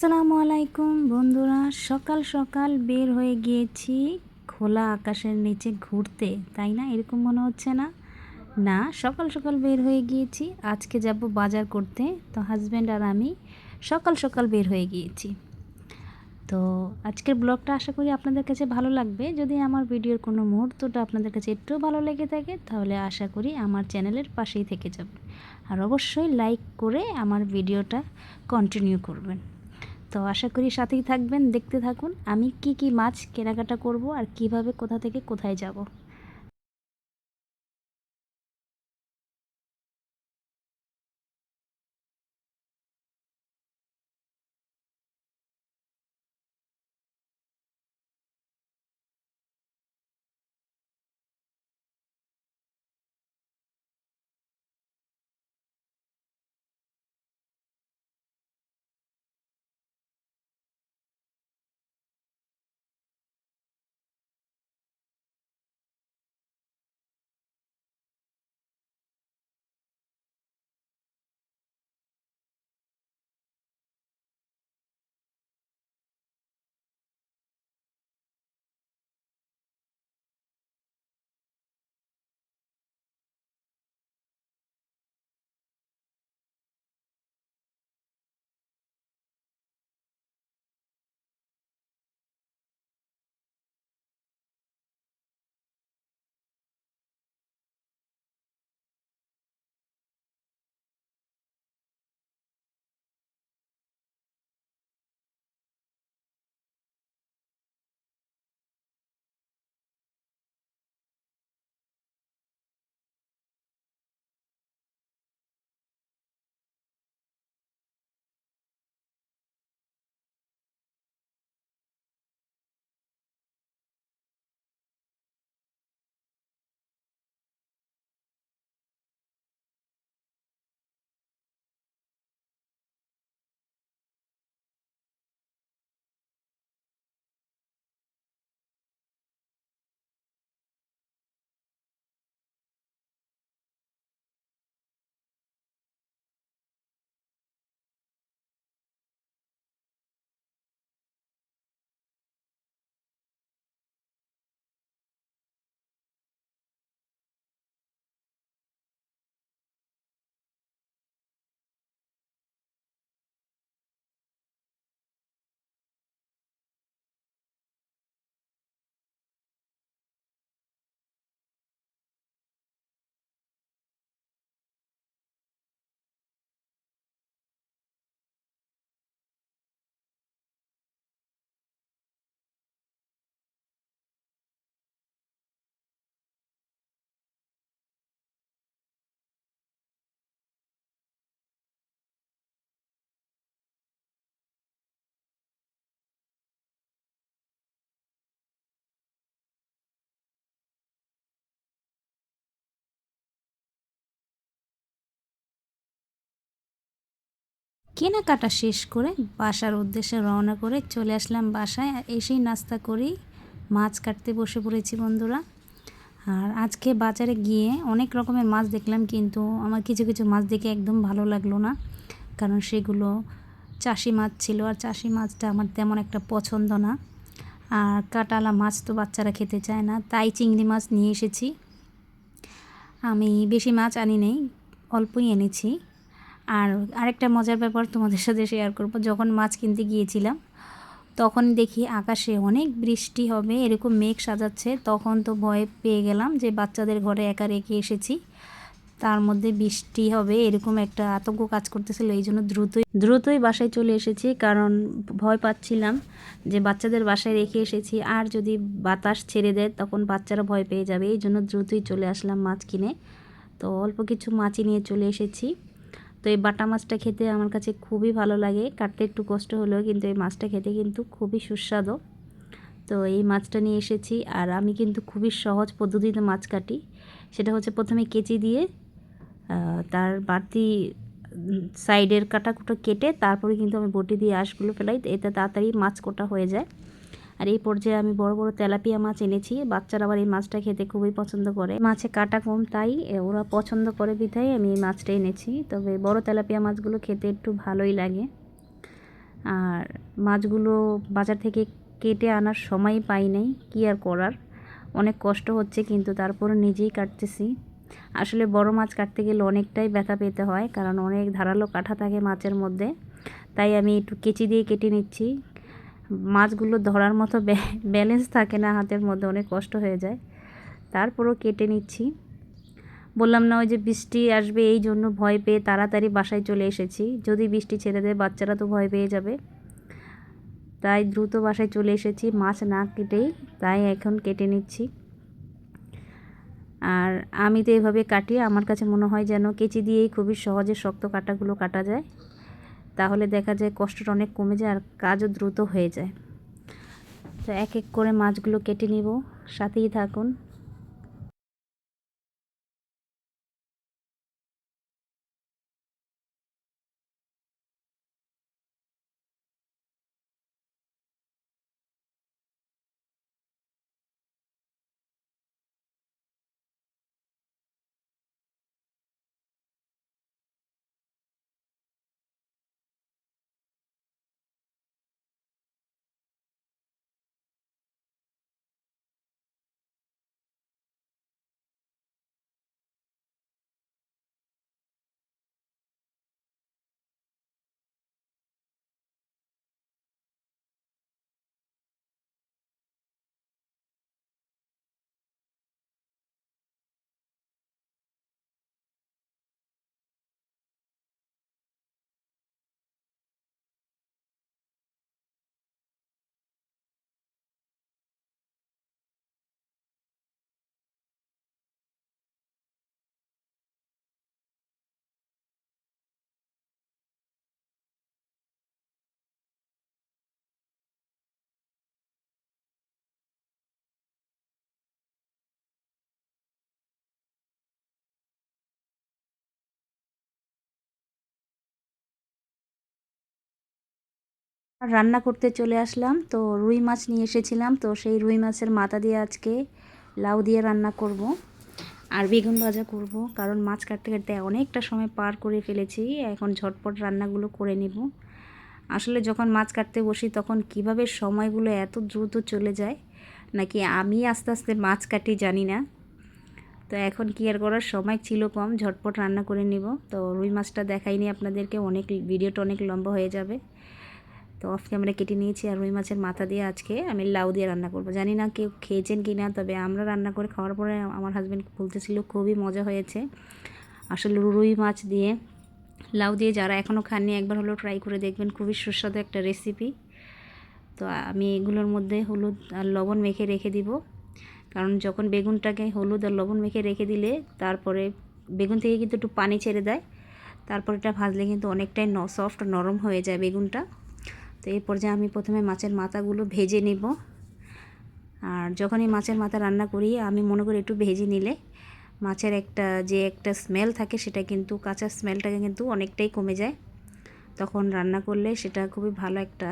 আসসালামু আলাইকুম বন্ধুরা, সকাল সকাল বের হয়ে গিয়েছি খোলা আকাশের নিচে ঘুরতে। তাই না? এরকম মনে হচ্ছে না? না, সকাল সকাল বের হয়ে গিয়েছি। আজকে যাব বাজার করতে। তো হাজব্যান্ড আর আমি সকাল সকাল বের হয়ে গিয়েছি। তো আজকের ব্লগটা আশা করি আপনাদের কাছে ভালো লাগবে। যদি আমার ভিডিওর কোনো মুহূর্তটা আপনাদের কাছে একটু ভালো লেগে থাকে, তাহলে আশা করি আমার চ্যানেলের পাশেই থেকে যাবেন। আর অবশ্যই লাইক করে আমার ভিডিওটা কন্টিনিউ করবেন। তো আশা করি সাথেই থাকবেন, দেখতে থাকুন আমি কি কি মাছ কেনাকাটা করব আর কিভাবে কোথা থেকে কোথায় যাব। কেনাকাটা শেষ করে বাসার উদ্দেশ্যে রওনা করে চলে আসলাম বাসায়। আর এসেই নাস্তা করি, মাছ কাটতে বসে পড়েছি বন্ধুরা। আর আজকে বাজারে গিয়ে অনেক রকমের মাছ দেখলাম, কিন্তু আমার কিছু কিছু মাছ দেখে একদম ভালো লাগলো না, কারণ সেগুলো চাষি মাছ ছিল, আর চাষি মাছটা আমার তেমন একটা পছন্দ না। আর কাটালা মাছ তো বাচ্চারা খেতে চায় না, তাই চিংড়ি মাছ নিয়ে এসেছি। আমি বেশি মাছ আনি নেই, অল্পই এনেছি। আর আরেকটা মজার ব্যাপার তোমাদের সাথে শেয়ার করব, যখন মাছ কিনতে গিয়েছিলাম তখন দেখি আকাশে অনেক বৃষ্টি হবে এরকম মেঘ সাজাচ্ছে। তখন তো ভয় পেয়ে গেলাম যে বাচ্চাদের ঘরে একা রেখে এসেছি, তার মধ্যে বৃষ্টি হবে এরকম একটা আতঙ্ক কাজ করতেছিল। এই জন্য দ্রুতই বাসায় চলে এসেছি, কারণ ভয় পাচ্ছিলাম যে বাচ্চাদের বাসায় রেখে এসেছি, আর যদি বাতাস ছেড়ে দেয় তখন বাচ্চারা ভয় পেয়ে যাবে। এই জন্য দ্রুতই চলে আসলাম মাছ কিনে। তো অল্প কিছু মাছই নিয়ে চলে এসেছি। তো এই বাটা মাছটা খেতে আমার কাছে খুবই ভালো লাগে, কাটতে একটু কষ্ট হলেও কিন্তু এই মাছটা খেতে কিন্তু খুবই সুস্বাদু। তো এই মাছটা নিয়ে এসেছি। আর আমি কিন্তু খুবই সহজ পদ্ধতিতে মাছ কাটি, সেটা হচ্ছে প্রথমে কেচি দিয়ে তার বাড়তি সাইডের কাটাকুটো কেটে তারপরে কিন্তু আমি বটি দিয়ে আঁশগুলো ফেলাই, এতে তাড়াতাড়ি মাছ কোটা হয়ে যায়। আর এই পর্যায়ে আমি বড় বড় তেলাপিয়া মাছ এনেছি, বাচ্চারা আবার এই মাছটা খেতে খুবই পছন্দ করে। মাছে কাটা কম, তাই ওরা পছন্দ করে বিধায় আমি এই মাছটা এনেছি। তবে বড় তেলাপিয়া মাছগুলো খেতে একটু ভালোই লাগে। আর মাছগুলো বাজার থেকে কেটে আনার সময় পাই নাই, কী আর করার, অনেক কষ্ট হচ্ছে কিন্তু তারপরে নিজেই কাটতেছি। আসলে বড় মাছ কাটতে গেলে অনেকটাই ব্যথা পেতে হয়, কারণ অনেক ধারালো কাঁটা থাকে মাছের মধ্যে। তাই আমি একটু কেচি দিয়ে কেটে নিচ্ছি। মাছগুলো ধরার মতো ব্যালেন্স থাকে না হাতের মধ্যে, অনেক কষ্ট হয়ে যায়, তারপরও কেটে নিচ্ছি। বললাম না, ওই যে বৃষ্টি আসবে এই জন্য ভয় পেয়ে তাড়াতাড়ি বাসায় চলে এসেছি। যদি বৃষ্টি ছেড়ে দেয় বাচ্চারা তো ভয় পেয়ে যাবে, তাই দ্রুত বাসায় চলে এসেছি মাছ না কেটেই। তাই এখন কেটে নিচ্ছি। আর আমি তো এভাবে কাটি, আমার কাছে মনে হয় যেন কেচি দিয়েই খুবই সহজে শক্ত কাটাগুলো কাটা যায়। তাহলে দেখা যায় কষ্টটা অনেক কমে যায় আর কাজও দ্রুত হয়ে যায়। তো এক এক করে মাছগুলো কেটে নিব, সাথেই থাকুন। রান্না করতে চলে আসলাম। তো রুই মাছ নিয়ে এসেছিলাম, তো সেই রুই মাছের মাথা দিয়ে আজকে লাউ দিয়ে রান্না করব আর বেগুন ভাজা করব। কারণ মাছ কাটতে কাটতে অনেকটা সময় পার করে ফেলেছি, এখন ঝটপট রান্নাগুলো করে নেব। আসলে যখন মাছ কাটতে বসি তখন কিভাবে সময়গুলো এত দ্রুত চলে যায়, নাকি আমি আস্তে আস্তে মাছ কাটি জানি না। তো এখন কি আর করার, সময় ছিল কম, ঝটপট রান্না করে নিব। তো রুই মাছটা দেখাইনি আপনাদেরকে, অনেক ভিডিওটা অনেক লম্বা হয়ে যাবে। তো অফ ক্যামেরা কেটে নিয়েছি আর রুই মাছের মাথা দিয়ে আজকে আমি লাউ দিয়ে রান্না করব। জানি না কেউ খেয়েছেন কি না, তবে আমরা রান্না করে খাওয়ার পরে আমার হাজব্যান্ড বলতেছিল খুবই মজা হয়েছে। আসলে রুই মাছ দিয়ে লাউ দিয়ে যারা এখনও খাননি একবার হলেও ট্রাই করে দেখবেন, খুবই সুস্বাদু একটা রেসিপি। তো আমি এগুলোর মধ্যে হলুদ আর লবণ মেখে রেখে দিব, কারণ যখন বেগুনটাকে হলুদ আর লবণ মেখে রেখে দিলে তারপরে বেগুন থেকে কিন্তু একটু পানি ছেড়ে দেয়, তারপর এটা ভাজলে কিন্তু অনেকটাই সফট নরম হয়ে যায় বেগুনটা। তো এই পর্যায়ে আমি প্রথমে মাছের মাথাগুলো ভেজে নেব। আর যখনই মাছের মাথা রান্না করি আমি মনে করি একটু ভেজে নিলে মাছের একটা স্মেল থাকে, সেটা কিন্তু কাঁচা স্মেলটাকে কিন্তু অনেকটাই কমে যায়। তখন রান্না করলে সেটা খুবই ভালো একটা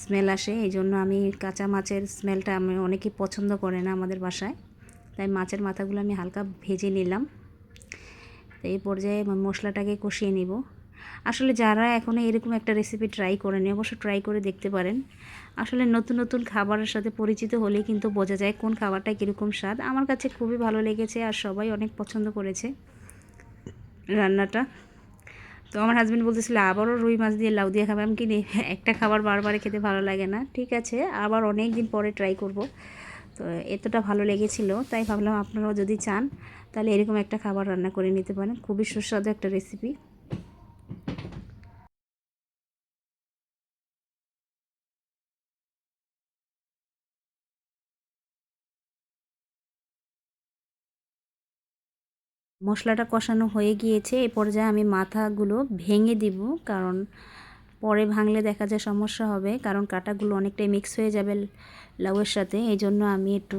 স্মেল আসে। এই জন্য আমি কাঁচা মাছের স্মেলটা অনেকেই পছন্দ করে না আমাদের বাসায়, তাই মাছের মাথাগুলো আমি হালকা ভেজে নিলাম। তো এই পর্যায়ে মশলাটাকে কষিয়ে নিব। আসলে যারা এখনও এরকম একটা রেসিপি ট্রাই করেনি অবশ্য ট্রাই করে দেখতে পারেন। আসলে নতুন নতুন খাবারের সাথে পরিচিত হলেই কিন্তু বোঝা যায় কোন খাবারটা কীরকম স্বাদ। আমার কাছে খুবই ভালো লেগেছে আর সবাই অনেক পছন্দ করেছে রান্নাটা। তো আমার হাজব্যান্ড বলতেছিল আবারও রুই মাছ দিয়ে লাউ দিয়ে খাবে। আমি কিনি একটা খাবার বারবারে খেতে ভালো লাগে না, ঠিক আছে আবার অনেক দিন পরে ট্রাই করব। তো এতটা ভালো লেগেছিল তাই ভাবলাম আপনারাও যদি চান তাহলে এরকম একটা খাবার রান্না করে নিতে পারেন, খুবই সুস্বাদু একটা রেসিপি। মশলাটা কষানো হয়ে গিয়েছে, এ পর্যায়ে আমি মাথাগুলো ভেঙে দিব, কারণ পরে ভাঙলে দেখা যায় সমস্যা হবে, কারণ কাঁটাগুলো অনেকটাই মিক্স হয়ে যাবে লাউয়ের সাথে। এই জন্য আমি একটু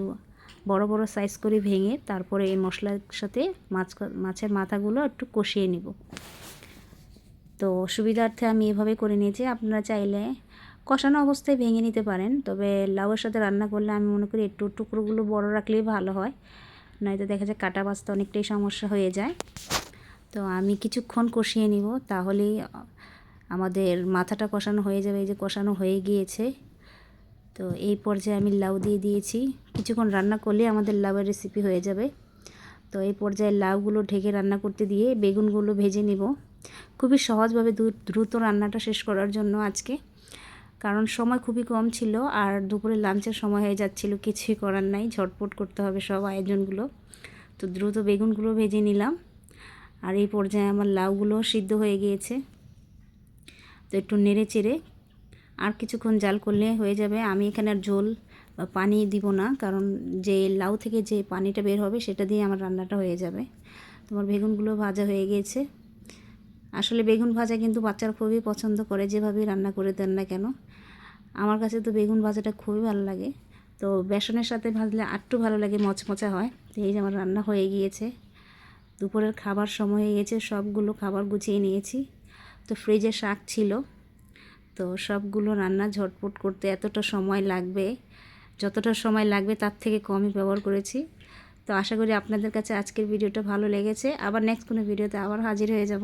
বড় বড় সাইজ করে ভেঙে তারপরে এই মশলার সাথে মাছের মাথাগুলো একটু কষিয়ে নিব। তো সুবিধার্থে আমি এভাবে করে নিয়েছি, আপনারা চাইলে কষানো অবস্থায় ভেঙে নিতে পারেন, তবে লাউয়ের সাথে রান্না করলে আমি মনে করি একটু টুকরোগুলো বড় রাখলেই ভালো হয়, নয়তো দেখা যায় কাটা বাছতে অনেকটাই সমস্যা হয়ে যায়। তো আমি কিছুক্ষণ কষিয়ে নিব, তাহলেই আমাদের মাথাটা কষানো হয়ে যাবে। এই যে কষানো হয়ে গিয়েছে। তো এই পর্যায়ে আমি লাউ দিয়ে দিয়েছি। কিছুক্ষণ রান্না করলে আমাদের লাউয়ের রেসিপি হয়ে যাবে। তো এই পর্যায়ে লাউগুলো ঢেকে রান্না করতে দিয়ে বেগুনগুলো ভেজে নিব। খুবই সহজভাবে দ্রুত রান্নাটা শেষ করার জন্য আজকে, কারণ সময় খুবই কম ছিল আর দুপুরে লাঞ্চের সময় হয়ে যাচ্ছিল। কিছুই করার নাই, ঝটপট করতে হবে সব আয়োজনগুলো। তো দ্রুত বেগুনগুলো ভেজে নিলাম। আর এই পর্যায়ে আমার লাউগুলো সিদ্ধ হয়ে গিয়েছে। তো একটু নেড়ে চেড়ে আর কিছুক্ষণ জাল করলে হয়ে যাবে। আমি এখানে আর ঝোল বা পানি দিব না, কারণ যে লাউ থেকে যে পানিটা বের হবে সেটা দিয়ে আমার রান্নাটা হয়ে যাবে। তোমার বেগুনগুলো ভাজা হয়ে গিয়েছে। আসলে বেগুন ভাজা কিন্তু বাচ্চারা খুবই পছন্দ করে, যেভাবেই রান্না করে দেন না কেন। আমার কাছে তো বেগুন ভাজাটা খুবই ভালো লাগে। তো বেসনের সাথে ভাজলে আরটু ভালো লাগে, মচমচা হয়। তো এই যে আমার রান্না হয়ে গিয়েছে। দুপুরের খাবার সময় হয়ে গেছে, সবগুলো খাবার গুছিয়ে নিয়েছি। তো ফ্রিজে শাক ছিল, তো সবগুলো রান্না ঝটপট করতে এতটা সময় লাগবে, যতটা সময় লাগবে তার থেকে কমই ব্যবহার করেছি। তো আশা করি আপনাদের কাছে আজকের ভিডিওটা ভালো লেগেছে। আবার নেক্সট কোনো ভিডিওতে আবার হাজির হয়ে যাব।